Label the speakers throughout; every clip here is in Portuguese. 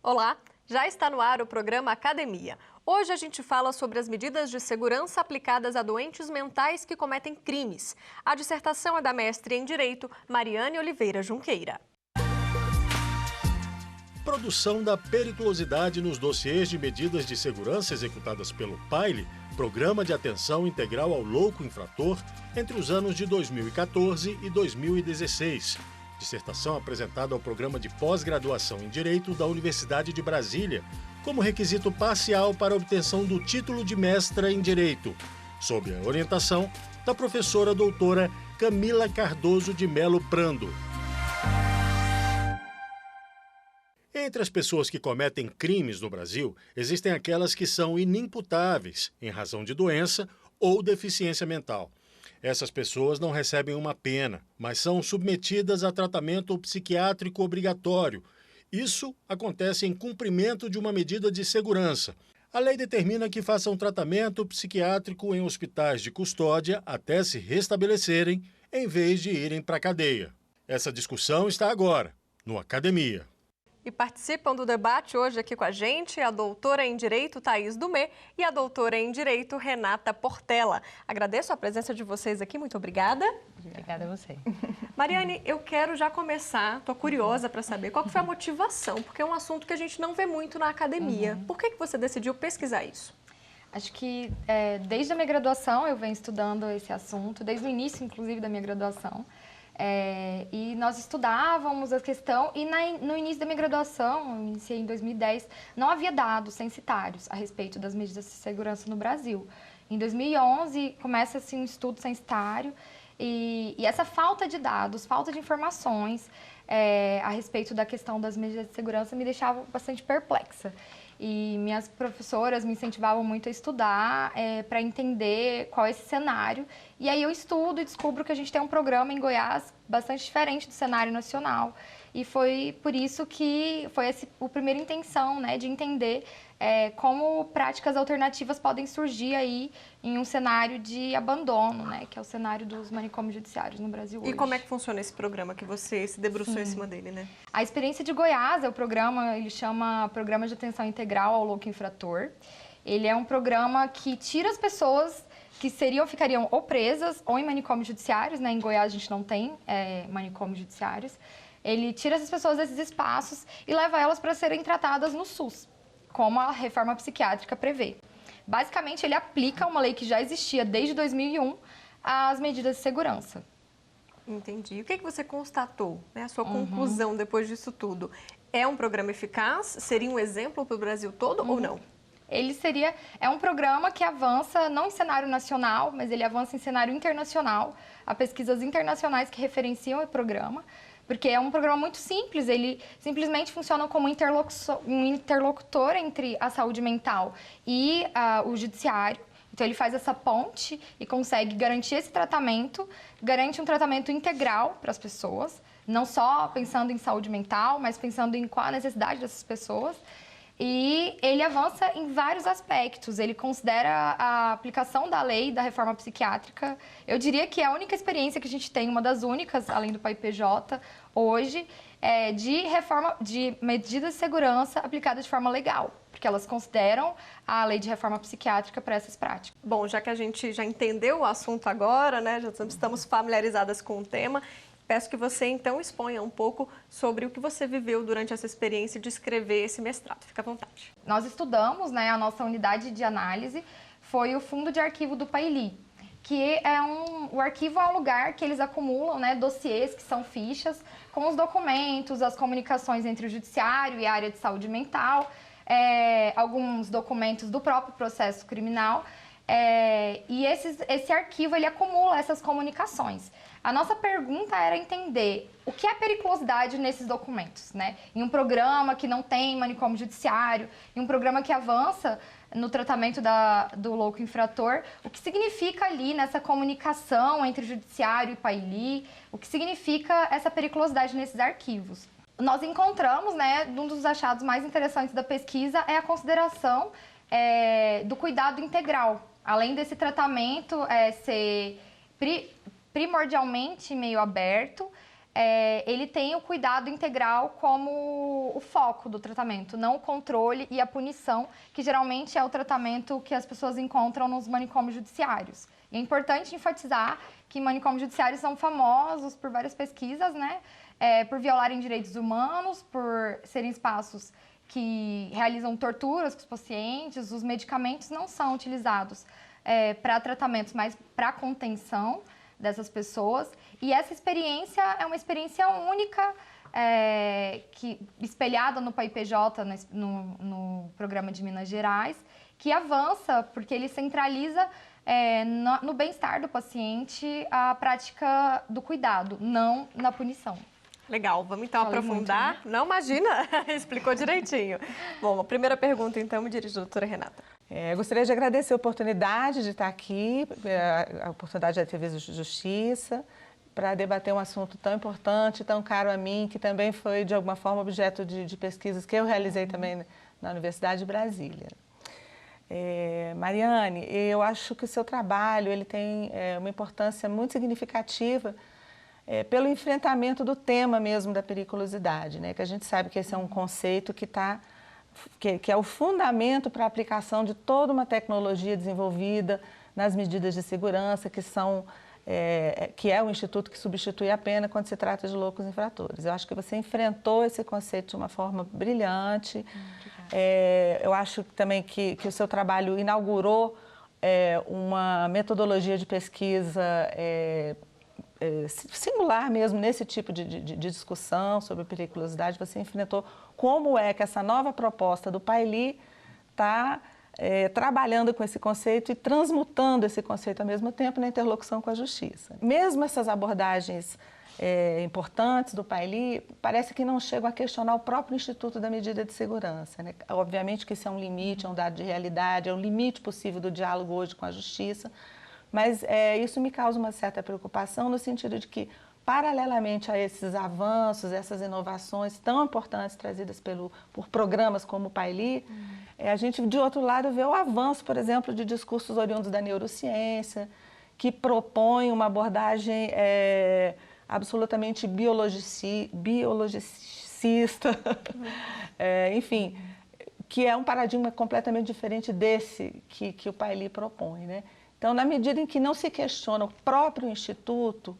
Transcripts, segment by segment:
Speaker 1: Olá, já está no ar o programa Academia. Hoje a gente fala sobre as medidas de segurança aplicadas a doentes mentais que cometem crimes. A dissertação é da mestre em Direito, Mariane Oliveira Junqueira.
Speaker 2: Produção da periculosidade nos dossiês de medidas de segurança executadas pelo PAILE, Programa de Atenção Integral ao Louco Infrator, entre os anos de 2014 e 2016. Dissertação apresentada ao Programa de Pós-Graduação em Direito da Universidade de Brasília, como requisito parcial para a obtenção do título de mestra em Direito, sob a orientação da professora doutora Camila Cardoso de Melo Prando. Entre as pessoas que cometem crimes no Brasil, existem aquelas que são inimputáveis em razão de doença ou deficiência mental. Essas pessoas não recebem uma pena, mas são submetidas a tratamento psiquiátrico obrigatório. Isso acontece em cumprimento de uma medida de segurança. A lei determina que façam tratamento psiquiátrico em hospitais de custódia até se restabelecerem, em vez de irem para a cadeia. Essa discussão está agora, no Academia.
Speaker 1: E participam do debate hoje aqui com a gente a doutora em Direito Thaís Dumé e a doutora em Direito Renata Portela. Agradeço a presença de vocês aqui, muito obrigada.
Speaker 3: Obrigada a você.
Speaker 1: Mariane, eu quero já começar, estou curiosa para saber qual que foi a motivação, porque é um assunto que a gente não vê muito na academia. Por que você decidiu pesquisar isso?
Speaker 3: Acho que desde a minha graduação eu venho estudando esse assunto, desde o início, inclusive, da minha graduação. E nós estudávamos a questão e no início da minha graduação, eu iniciei em 2010, não havia dados censitários a respeito das medidas de segurança no Brasil. Em 2011 começa-se um estudo censitário e essa falta de dados, falta de informações a respeito da questão das medidas de segurança me deixava bastante perplexa. E minhas professoras me incentivavam muito a estudar para entender qual é esse cenário. E aí eu estudo e descubro que a gente tem um programa em Goiás bastante diferente do cenário nacional. E foi por isso que foi a primeira intenção, né, de entender como práticas alternativas podem surgir aí em um cenário de abandono, né, que é o cenário dos manicômios judiciários no Brasil hoje.
Speaker 1: E como é que funciona esse programa que você se debruçou em cima dele, né?
Speaker 3: A experiência de Goiás é o programa, ele chama Programa de Atenção Integral ao Louco Infrator. Ele é um programa que tira as pessoas que ficariam ou presas ou em manicômios judiciários, né? Em Goiás a gente não tem manicômios judiciários. Ele tira essas pessoas desses espaços e leva elas para serem tratadas no SUS, como a reforma psiquiátrica prevê. Basicamente, ele aplica uma lei que já existia desde 2001 às medidas de segurança.
Speaker 1: Entendi. E o que você constatou, né? A sua conclusão depois disso tudo? É um programa eficaz? Seria um exemplo para o Brasil todo ou não?
Speaker 3: Ele é um programa que avança não em cenário nacional, mas ele avança em cenário internacional. Há pesquisas internacionais que referenciam o programa, porque é um programa muito simples, ele simplesmente funciona como um interlocutor entre a saúde mental e o judiciário. Então, ele faz essa ponte e consegue garantir esse tratamento, garante um tratamento integral para as pessoas, não só pensando em saúde mental, mas pensando em qual a necessidade dessas pessoas. E ele avança em vários aspectos, ele considera a aplicação da lei da reforma psiquiátrica. Eu diria que é a única experiência que a gente tem, uma das únicas, além do PAI-PJ, hoje, de medidas de segurança aplicadas de forma legal, porque elas consideram a lei de reforma psiquiátrica para essas práticas.
Speaker 1: Bom, já que a gente já entendeu o assunto agora, né, já estamos familiarizadas com o tema, peço que você, então, exponha um pouco sobre o que você viveu durante essa experiência de escrever esse mestrado. Fica à vontade.
Speaker 3: Nós estudamos, né, a nossa unidade de análise foi o fundo de arquivo do PAILI, que o arquivo é um lugar que eles acumulam, né, dossiês, que são fichas, com os documentos, as comunicações entre o judiciário e a área de saúde mental, alguns documentos do próprio processo criminal, e esse arquivo ele acumula essas comunicações. A nossa pergunta era entender o que é periculosidade nesses documentos, né? Em um programa que não tem manicômio judiciário, em um programa que avança no tratamento do louco infrator, o que significa ali nessa comunicação entre judiciário e PAILI, o que significa essa periculosidade nesses arquivos. Nós encontramos, né, um dos achados mais interessantes da pesquisa é a consideração do cuidado integral. Além desse tratamento ser primordialmente meio aberto, ele tem o cuidado integral como o foco do tratamento, não o controle e a punição, que geralmente é o tratamento que as pessoas encontram nos manicômios judiciários. E é importante enfatizar que manicômios judiciários são famosos por várias pesquisas, né? Por violarem direitos humanos, por serem espaços que realizam torturas com os pacientes, os medicamentos não são utilizados para tratamentos, mas para contenção dessas pessoas. E essa experiência é uma experiência única, espelhada no PAIPJ, no programa de Minas Gerais, que avança porque ele centraliza no bem-estar do paciente a prática do cuidado, não na punição.
Speaker 1: Legal, vamos então aprofundar. Muito, né? Não, imagina, explicou direitinho. Bom, a primeira pergunta então me dirige à doutora Renata.
Speaker 4: Gostaria de agradecer a oportunidade de estar aqui, a oportunidade da TV Justiça, para debater um assunto tão importante, tão caro a mim, que também foi de alguma forma objeto de pesquisas que eu realizei também na Universidade de Brasília. Mariane, eu acho que o seu trabalho ele tem uma importância muito significativa pelo enfrentamento do tema mesmo da periculosidade, né? Que a gente sabe que esse é um conceito que é o fundamento para a aplicação de toda uma tecnologia desenvolvida nas medidas de segurança, que é o instituto que substitui a pena quando se trata de loucos infratores. Eu acho que você enfrentou esse conceito de uma forma brilhante. Eu acho também que o seu trabalho inaugurou uma metodologia de pesquisa singular mesmo nesse tipo de discussão sobre periculosidade. Você enfrentou como é que essa nova proposta do PAILI está trabalhando com esse conceito e transmutando esse conceito ao mesmo tempo na interlocução com a justiça. Mesmo essas abordagens importantes do PAILI, parece que não chegam a questionar o próprio Instituto da Medida de Segurança, né? Obviamente que isso é um limite, é um dado de realidade, é um limite possível do diálogo hoje com a justiça, mas isso me causa uma certa preocupação no sentido de que, paralelamente a esses avanços, essas inovações tão importantes trazidas por programas como o PAILI, a gente, de outro lado, vê o avanço, por exemplo, de discursos oriundos da neurociência, que propõem uma abordagem absolutamente biologicista, enfim, que é um paradigma completamente diferente desse que o PAILI propõe, né? Então, na medida em que não se questiona o próprio Instituto,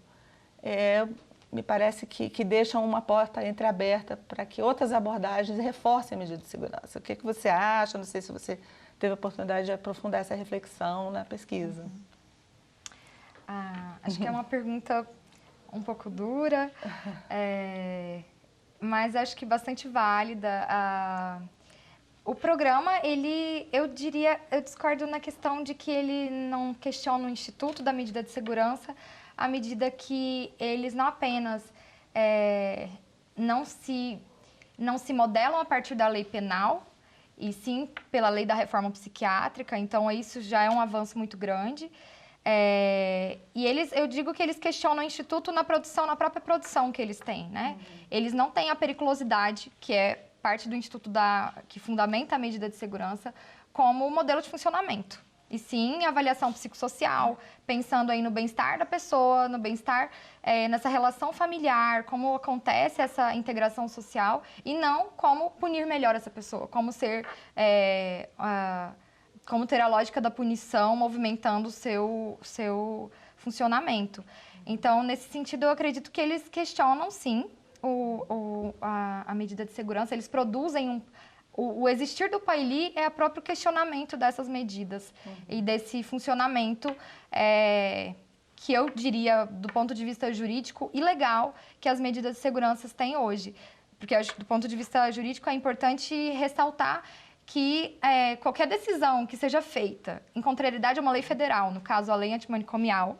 Speaker 4: me parece que deixam uma porta entreaberta para que outras abordagens reforcem a medida de segurança. O que você acha? Não sei se você teve a oportunidade de aprofundar essa reflexão na pesquisa.
Speaker 3: Acho que é uma pergunta um pouco dura, mas acho que bastante válida. O programa, eu discordo na questão de que ele não questiona o Instituto da Medida de Segurança, à medida que eles não apenas não se modelam a partir da lei penal, e sim pela lei da reforma psiquiátrica, então isso já é um avanço muito grande. Eu digo que eles questionam o Instituto na própria produção que eles têm, né? Eles não têm a periculosidade, que é parte do Instituto que fundamenta a medida de segurança, como modelo de funcionamento. E sim, avaliação psicossocial, pensando aí no bem-estar da pessoa, no bem-estar nessa relação familiar, como acontece essa integração social, e não como punir melhor essa pessoa, como ter a lógica da punição movimentando o seu funcionamento. Então, nesse sentido, eu acredito que eles questionam, sim, a medida de segurança, eles produzem o existir do PAILI é o próprio questionamento dessas medidas e desse funcionamento que eu diria, do ponto de vista jurídico, ilegal que as medidas de segurança têm hoje. Porque, do ponto de vista jurídico, é importante ressaltar que qualquer decisão que seja feita em contrariedade a uma lei federal, no caso a lei antimanicomial,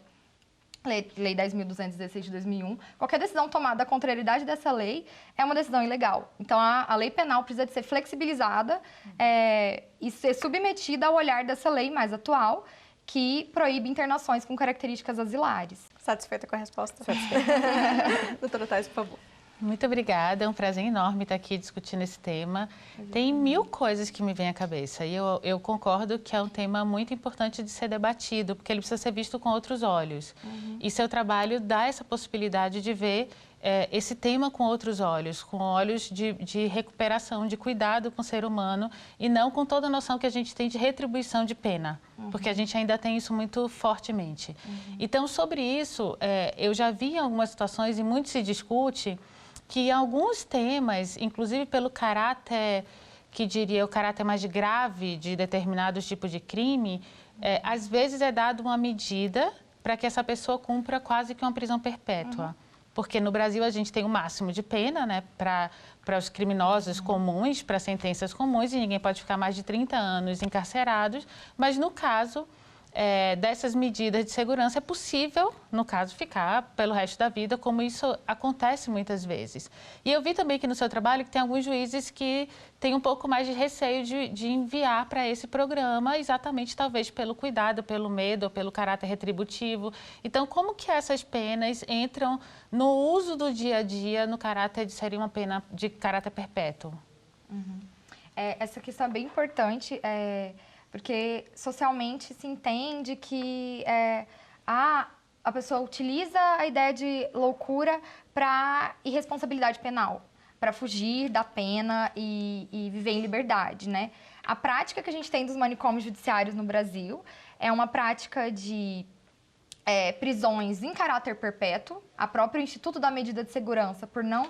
Speaker 3: Lei 10.216 de 2001, qualquer decisão tomada à contrariedade dessa lei é uma decisão ilegal. Então, a lei penal precisa de ser flexibilizada e ser submetida ao olhar dessa lei mais atual, que proíbe internações com características asilares.
Speaker 1: Satisfeita com a resposta? Satisfeita. Doutora Thais, por favor.
Speaker 5: Muito obrigada, é um prazer enorme estar aqui discutindo esse tema. Tem mil coisas que me vêm à cabeça e eu concordo que é um tema muito importante de ser debatido, porque ele precisa ser visto com outros olhos. E seu trabalho dá essa possibilidade de ver esse tema com outros olhos, com olhos de recuperação, de cuidado com o ser humano e não com toda a noção que a gente tem de retribuição de pena, porque a gente ainda tem isso muito fortemente. Então, sobre isso, eu já vi em algumas situações, e muito se discute, que alguns temas, inclusive pelo caráter, que diria o caráter mais grave de determinados tipos de crime, às vezes é dado uma medida para que essa pessoa cumpra quase que uma prisão perpétua. Porque no Brasil a gente tem o máximo de pena, né, para os criminosos comuns, para sentenças comuns, e ninguém pode ficar mais de 30 anos encarcerados, mas no caso dessas medidas de segurança é possível, no caso, ficar pelo resto da vida, como isso acontece muitas vezes. E eu vi também que no seu trabalho que tem alguns juízes que têm um pouco mais de receio de enviar para esse programa, exatamente talvez pelo cuidado, pelo medo, ou pelo caráter retributivo. Então, como que essas penas entram no uso do dia a dia, no caráter de seria uma pena de caráter perpétuo?
Speaker 3: Essa questão é bem importante, porque socialmente se entende que a pessoa utiliza a ideia de loucura para irresponsabilidade penal, para fugir da pena e viver em liberdade, né? A prática que a gente tem dos manicômios judiciários no Brasil é uma prática de prisões em caráter perpétuo. A própria Instituto da Medida de Segurança, por não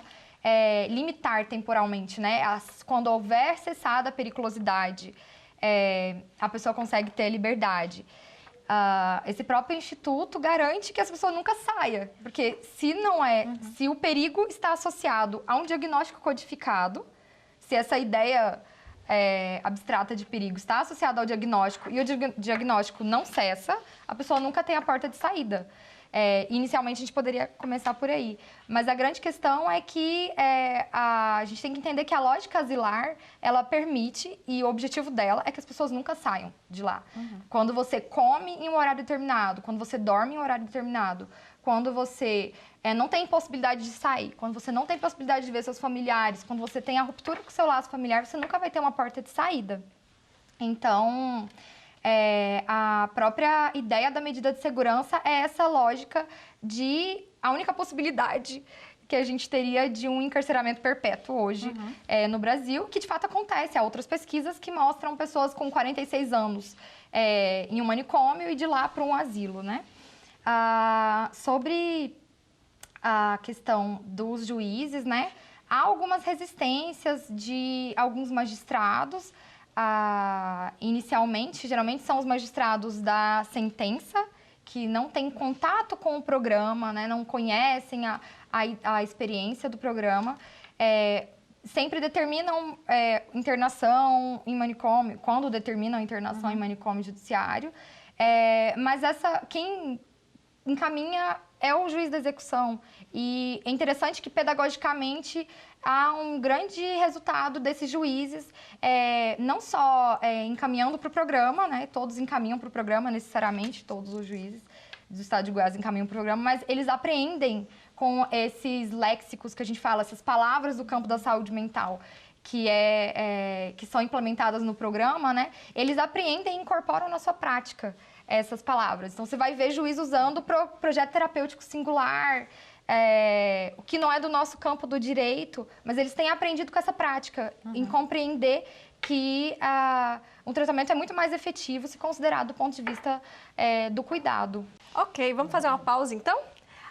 Speaker 3: limitar temporalmente, né? Quando houver cessada a periculosidade, a pessoa consegue ter liberdade. Esse próprio instituto garante que essa pessoa nunca saia, porque se o perigo está associado a um diagnóstico codificado, se essa ideia abstrata de perigo está associada ao diagnóstico e o diagnóstico não cessa, a pessoa nunca tem a porta de saída. Inicialmente a gente poderia começar por aí, mas a grande questão é que a gente tem que entender que a lógica asilar, ela permite, e o objetivo dela é que as pessoas nunca saiam de lá. Quando você come em um horário determinado, quando você dorme em um horário determinado, quando você não tem possibilidade de sair, quando você não tem possibilidade de ver seus familiares, quando você tem a ruptura com o seu laço familiar, você nunca vai ter uma porta de saída. Então, a própria ideia da medida de segurança é essa lógica de a única possibilidade que a gente teria de um encarceramento perpétuo hoje no Brasil, que de fato acontece. Há outras pesquisas que mostram pessoas com 46 anos em um manicômio e de lá para um asilo, né? Sobre a questão dos juízes, né? Há algumas resistências de alguns magistrados. Inicialmente, geralmente são os magistrados da sentença, que não têm contato com o programa, né, não conhecem a experiência do programa, sempre determinam internação em manicômio, quando determinam internação em manicômio judiciário, mas quem encaminha é o juiz da execução. E é interessante que, pedagogicamente, há um grande resultado desses juízes, não só encaminhando para o programa, né? Todos encaminham para o programa, necessariamente, todos os juízes do Estado de Goiás encaminham para o programa, mas eles aprendem com esses léxicos que a gente fala, essas palavras do campo da saúde mental, que são implementadas no programa, né? Eles apreendem e incorporam na sua prática essas palavras. Então, você vai ver juiz usando projeto terapêutico singular, o que não é do nosso campo do direito, mas eles têm aprendido com essa prática, em compreender que um tratamento é muito mais efetivo se considerado do ponto de vista do cuidado.
Speaker 1: Ok, vamos fazer uma pausa então?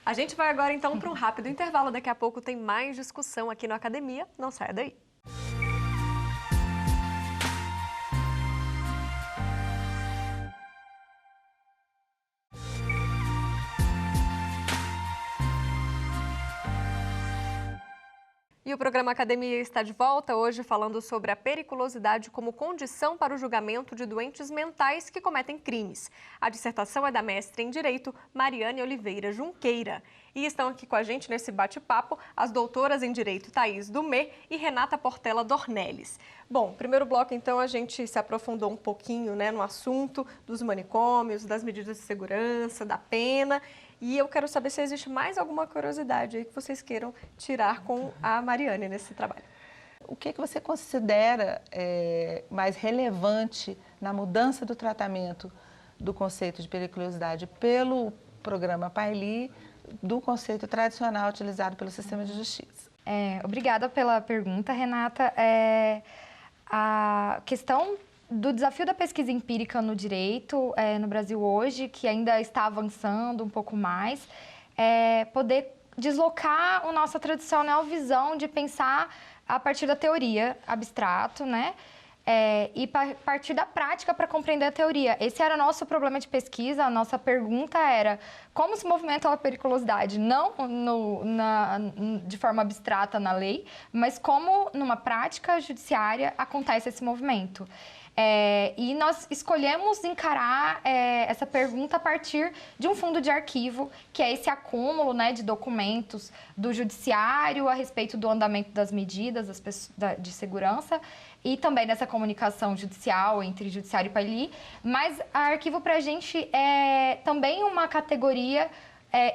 Speaker 1: A gente vai agora então para um rápido intervalo, daqui a pouco tem mais discussão aqui no Academia, não saia daí. E o programa Academia está de volta hoje falando sobre a periculosidade como condição para o julgamento de doentes mentais que cometem crimes. A dissertação é da mestre em Direito, Mariane Oliveira Junqueira. E estão aqui com a gente nesse bate-papo as doutoras em Direito Thaís Dumé e Renata Portela Dornelles. Bom, primeiro bloco, então, a gente se aprofundou um pouquinho, né, no assunto dos manicômios, das medidas de segurança, da pena. E eu quero saber se existe mais alguma curiosidade aí que vocês queiram tirar com a Mariane nesse trabalho.
Speaker 4: O que você considera mais relevante na mudança do tratamento do conceito de periculosidade pelo programa PAILI do conceito tradicional utilizado pelo sistema de justiça.
Speaker 3: Obrigada pela pergunta, Renata. A questão do desafio da pesquisa empírica no direito no Brasil hoje, que ainda está avançando um pouco mais, é poder deslocar a nossa tradicional visão de pensar a partir da teoria, abstrato, né? E partir da prática para compreender a teoria. Esse era o nosso problema de pesquisa, a nossa pergunta era como se movimenta a periculosidade, não de forma abstrata na lei, mas como numa prática judiciária acontece esse movimento. E nós escolhemos encarar essa pergunta a partir de um fundo de arquivo, que é esse acúmulo, né, de documentos do judiciário a respeito do andamento das medidas de segurança e também dessa comunicação judicial entre judiciário e PAILI. Mas arquivo para a gente é também uma categoria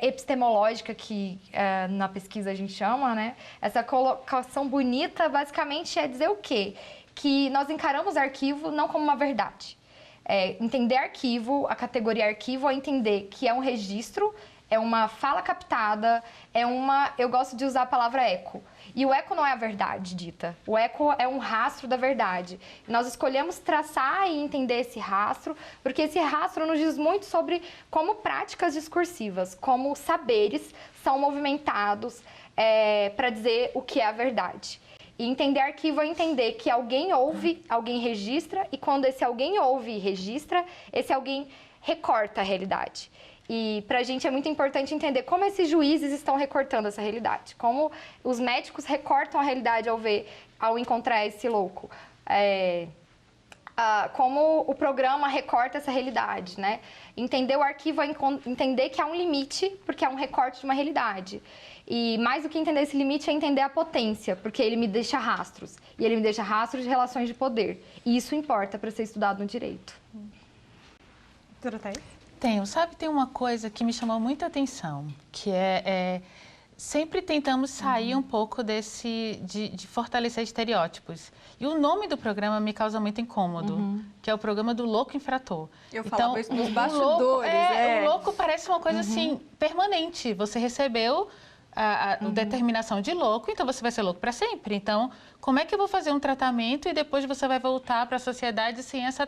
Speaker 3: epistemológica que na pesquisa a gente chama, né? Essa colocação bonita basicamente é dizer o quê? Que nós encaramos arquivo não como uma verdade. Entender arquivo, a categoria arquivo, é entender que é um registro, é uma fala captada, eu gosto de usar a palavra eco. E o eco não é a verdade dita, o eco é um rastro da verdade. Nós escolhemos traçar e entender esse rastro, porque esse rastro nos diz muito sobre como práticas discursivas, como saberes são movimentados para dizer o que é a verdade. E entender arquivo é entender que alguém ouve, alguém registra, e quando esse alguém ouve e registra, esse alguém recorta a realidade. E para a gente é muito importante entender como esses juízes estão recortando essa realidade, como os médicos recortam a realidade ao encontrar esse louco. Como o programa recorta essa realidade, né? Entender o arquivo é entender que há um limite, porque é um recorte de uma realidade. E mais do que entender esse limite é entender a potência, porque ele me deixa rastros. E ele me deixa rastros de relações de poder. E isso importa para ser estudado no direito.
Speaker 1: Doutora Thaís?
Speaker 5: Tem uma coisa que me chamou muita atenção, que sempre tentamos sair um pouco de fortalecer estereótipos. E o nome do programa me causa muito incômodo, que é o programa do louco infrator.
Speaker 1: Eu falava isso nos bastidores.
Speaker 5: O louco parece uma coisa assim, permanente. Você recebeu a determinação de louco, então você vai ser louco para sempre. Então, como é que eu vou fazer um tratamento e depois você vai voltar para a sociedade sem essa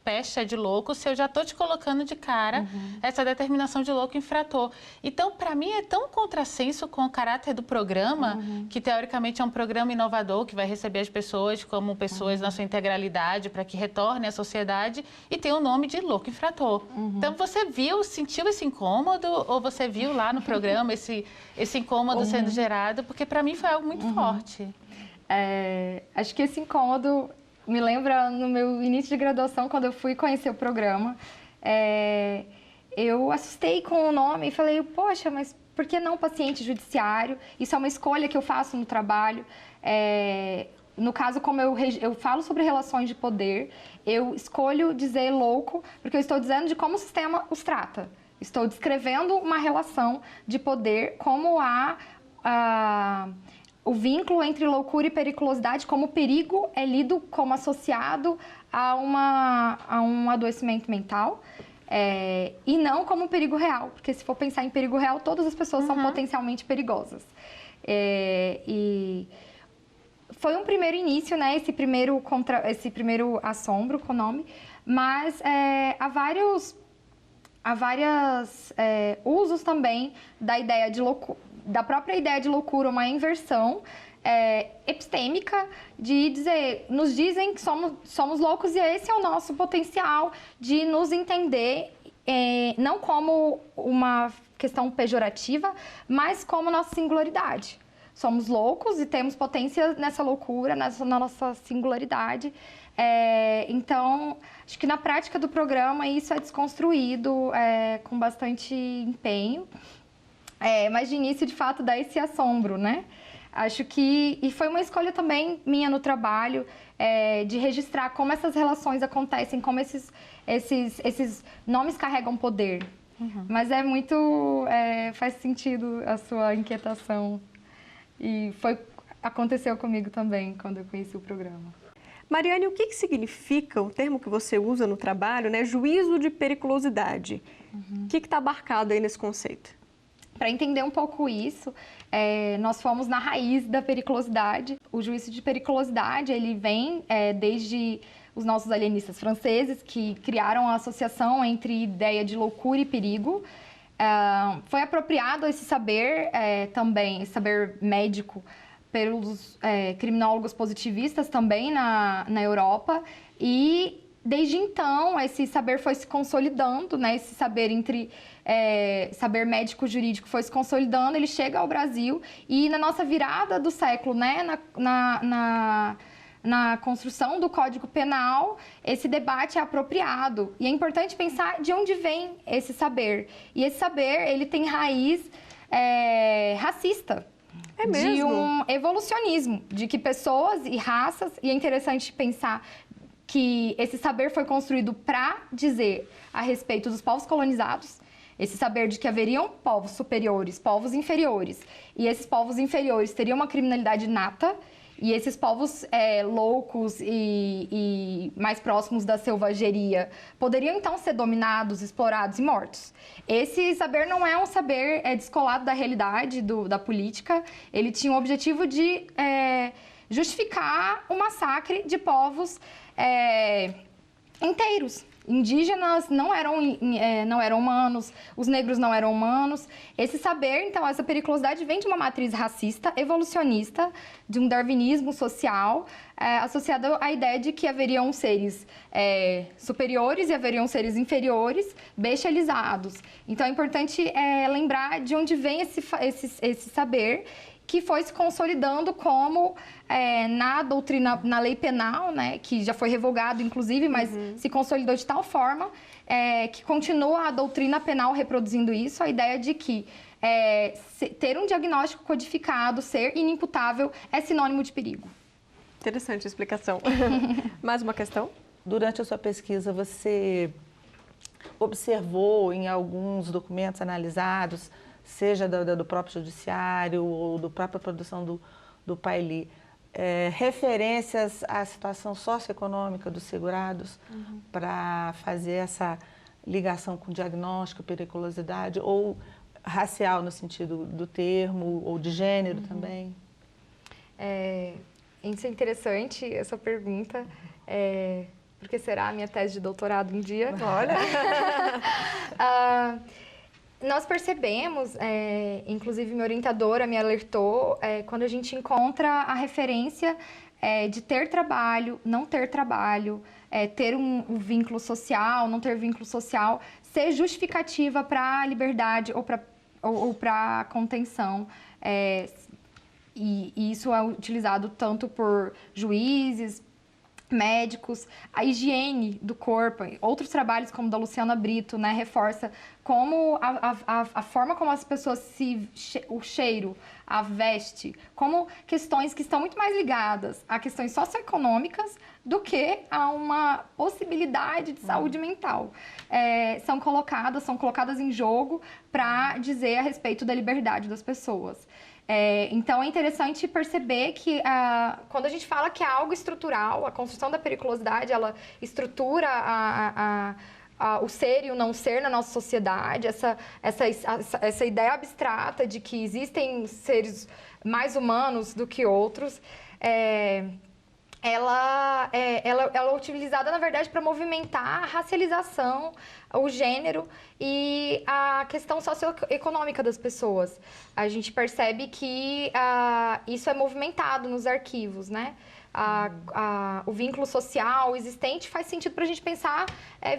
Speaker 5: pecha de louco, se eu já estou te colocando de cara essa determinação de louco infrator. Então, para mim, é tão contrassenso com o caráter do programa, que teoricamente é um programa inovador, que vai receber as pessoas como pessoas na sua integralidade, para que retornem à sociedade, e tem o nome de louco infrator. Então, você sentiu esse incômodo, ou você viu lá no programa esse incômodo sendo gerado? Porque para mim foi algo muito forte.
Speaker 3: Acho que esse incômodo me lembra no meu início de graduação, quando eu fui conhecer o programa, eu assustei com o nome e falei, poxa, mas por que não paciente judiciário? Isso é uma escolha que eu faço no trabalho. No caso, como eu falo sobre relações de poder, eu escolho dizer louco, porque eu estou dizendo de como o sistema os trata. Estou descrevendo uma relação de poder, como o vínculo entre loucura e periculosidade, como o perigo é lido como associado a um adoecimento mental, e não como um perigo real, porque se for pensar em perigo real, todas as pessoas são potencialmente perigosas. E foi um primeiro início, né, esse primeiro assombro com o nome, mas há vários usos também da ideia de loucura, da própria ideia de loucura, uma inversão epistêmica de dizer, nos dizem que somos loucos e esse é o nosso potencial de nos entender, não como uma questão pejorativa, mas como nossa singularidade. Somos loucos e temos potência nessa loucura, na nossa singularidade. Então, acho que na prática do programa isso é desconstruído com bastante empenho. Mas de início, de fato, dá esse assombro, né? Acho que... E foi uma escolha também minha no trabalho, de registrar como essas relações acontecem, como esses nomes carregam poder. Mas faz sentido a sua inquietação. E aconteceu comigo também, quando eu conheci o programa.
Speaker 1: Mariane, o que significa o termo que você usa no trabalho, né? Juízo de periculosidade. O que está abarcado aí nesse conceito?
Speaker 3: Para entender um pouco isso, nós fomos na raiz da periculosidade. O juízo de periculosidade, ele vem desde os nossos alienistas franceses, que criaram a associação entre ideia de loucura e perigo. Foi apropriado esse saber também, esse saber médico, pelos criminólogos positivistas também na Europa. E, desde então, esse saber foi se consolidando, né? Esse saber saber médico-jurídico foi se consolidando, ele chega ao Brasil e na nossa virada do século, né? Na construção do Código Penal, esse debate é apropriado. E é importante pensar de onde vem esse saber. E esse saber, ele tem raiz racista.
Speaker 1: É mesmo?
Speaker 3: De um evolucionismo, de que pessoas e raças, e é interessante pensar que esse saber foi construído para dizer a respeito dos povos colonizados, esse saber de que haveriam povos superiores, povos inferiores, e esses povos inferiores teriam uma criminalidade inata, e esses povos loucos e mais próximos da selvageria poderiam então ser dominados, explorados e mortos. Esse saber não é um saber descolado da realidade, da política. Ele tinha o objetivo de justificar o massacre de povos inteiros. Indígenas não eram humanos, os negros não eram humanos. Esse saber, então, essa periculosidade vem de uma matriz racista, evolucionista, de um darwinismo social, associado à ideia de que haveriam seres superiores e haveriam seres inferiores, bestializados. Então, é importante lembrar de onde vem esse saber, que foi se consolidando como na doutrina, na lei penal, né, que já foi revogado, inclusive, mas se consolidou de tal forma que continua a doutrina penal reproduzindo isso, a ideia de que ter um diagnóstico codificado, ser inimputável, é sinônimo de perigo.
Speaker 1: Interessante a explicação. Mais uma questão?
Speaker 4: Durante a sua pesquisa, você observou em alguns documentos analisados, seja do próprio judiciário ou da própria produção do PAILI, referências à situação socioeconômica dos segurados para fazer essa ligação com diagnóstico, periculosidade, ou racial no sentido do termo, ou de gênero também?
Speaker 3: Isso é interessante, essa pergunta, porque será a minha tese de doutorado um dia?
Speaker 1: Olha!
Speaker 3: Nós percebemos, inclusive minha orientadora me alertou, quando a gente encontra a referência de ter trabalho, não ter trabalho, ter um vínculo social, não ter vínculo social, ser justificativa para a liberdade ou para a contenção. E isso é utilizado tanto por juízes, médicos, a higiene do corpo. Outros trabalhos, como o da Luciana Brito, né, reforça como a forma como as pessoas o cheiro, a veste, como questões que estão muito mais ligadas a questões socioeconômicas do que a uma possibilidade de saúde mental. São colocadas em jogo para dizer a respeito da liberdade das pessoas. Então, é interessante perceber que quando a gente fala que é algo estrutural, a construção da periculosidade, ela estrutura o ser e o não ser na nossa sociedade, essa ideia abstrata de que existem seres mais humanos do que outros, ela é utilizada, na verdade, para movimentar a racialização, o gênero e a questão socioeconômica das pessoas. A gente percebe que isso é movimentado nos arquivos, né? O vínculo social existente faz sentido para a gente pensar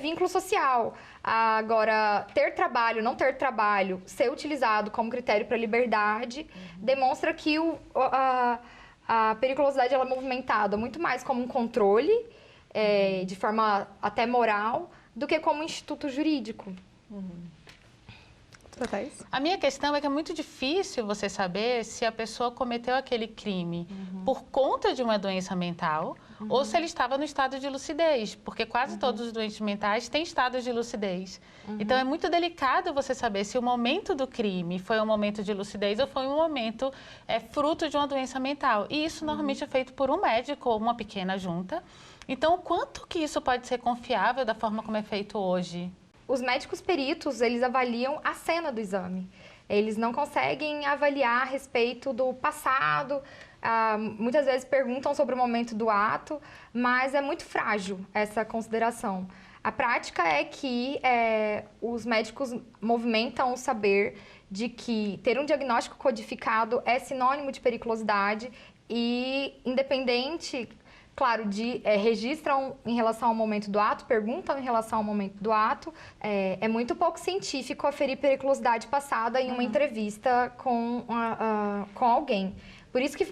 Speaker 3: vínculo social. Agora, ter trabalho, não ter trabalho, ser utilizado como critério para liberdade, demonstra que a periculosidade ela é movimentada muito mais como um controle, de forma até moral, do que como um instituto jurídico.
Speaker 5: A minha questão é que é muito difícil você saber se a pessoa cometeu aquele crime por conta de uma doença mental ou se ele estava no estado de lucidez, porque quase todos os doentes mentais têm estados de lucidez. Então, é muito delicado você saber se o momento do crime foi um momento de lucidez ou foi um momento fruto de uma doença mental. E isso normalmente é feito por um médico ou uma pequena junta. Então, o quanto que isso pode ser confiável da forma como é feito hoje?
Speaker 3: Os médicos peritos, eles avaliam a cena do exame. Eles não conseguem avaliar a respeito do passado, muitas vezes perguntam sobre o momento do ato, mas é muito frágil essa consideração. A prática é que os médicos movimentam o saber de que ter um diagnóstico codificado é sinônimo de periculosidade e, independente, claro, registram em relação ao momento do ato, perguntam em relação ao momento do ato. É muito pouco científico aferir periculosidade passada em uma entrevista com alguém. Por isso que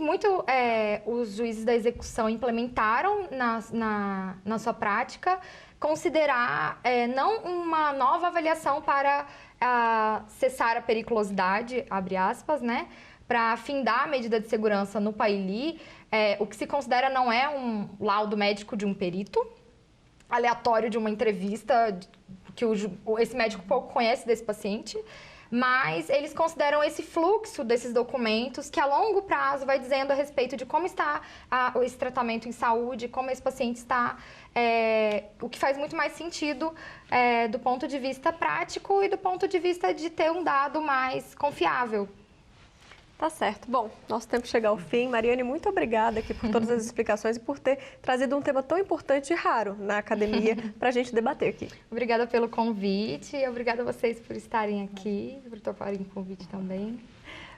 Speaker 3: os juízes da execução implementaram na sua prática considerar não uma nova avaliação para cessar a periculosidade, abre aspas, né? Para afindar a medida de segurança no PAILI, o que se considera não é um laudo médico de um perito, aleatório de uma entrevista, que esse médico pouco conhece desse paciente, mas eles consideram esse fluxo desses documentos que a longo prazo vai dizendo a respeito de como está esse tratamento em saúde, como esse paciente está, o que faz muito mais sentido do ponto de vista prático e do ponto de vista de ter um dado mais confiável.
Speaker 1: Tá certo. Bom, nosso tempo chega ao fim. Mariane, muito obrigada aqui por todas as explicações e por ter trazido um tema tão importante e raro na academia para a gente debater aqui.
Speaker 3: Obrigada pelo convite, obrigada a vocês por estarem aqui, por toparem o convite também.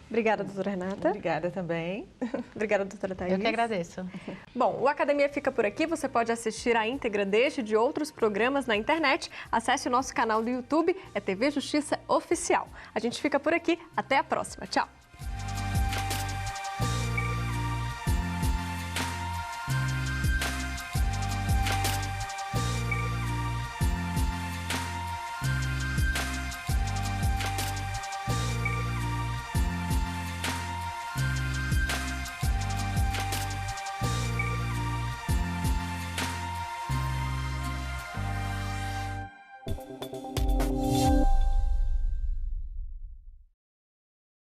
Speaker 1: Obrigada, doutora Renata.
Speaker 4: Obrigada também.
Speaker 1: Obrigada, doutora Thaís.
Speaker 5: Eu que agradeço.
Speaker 1: Bom, o Academia fica por aqui. Você pode assistir a íntegra deste e de outros programas na internet. Acesse o nosso canal do YouTube, é TV Justiça Oficial. A gente fica por aqui. Até a próxima. Tchau.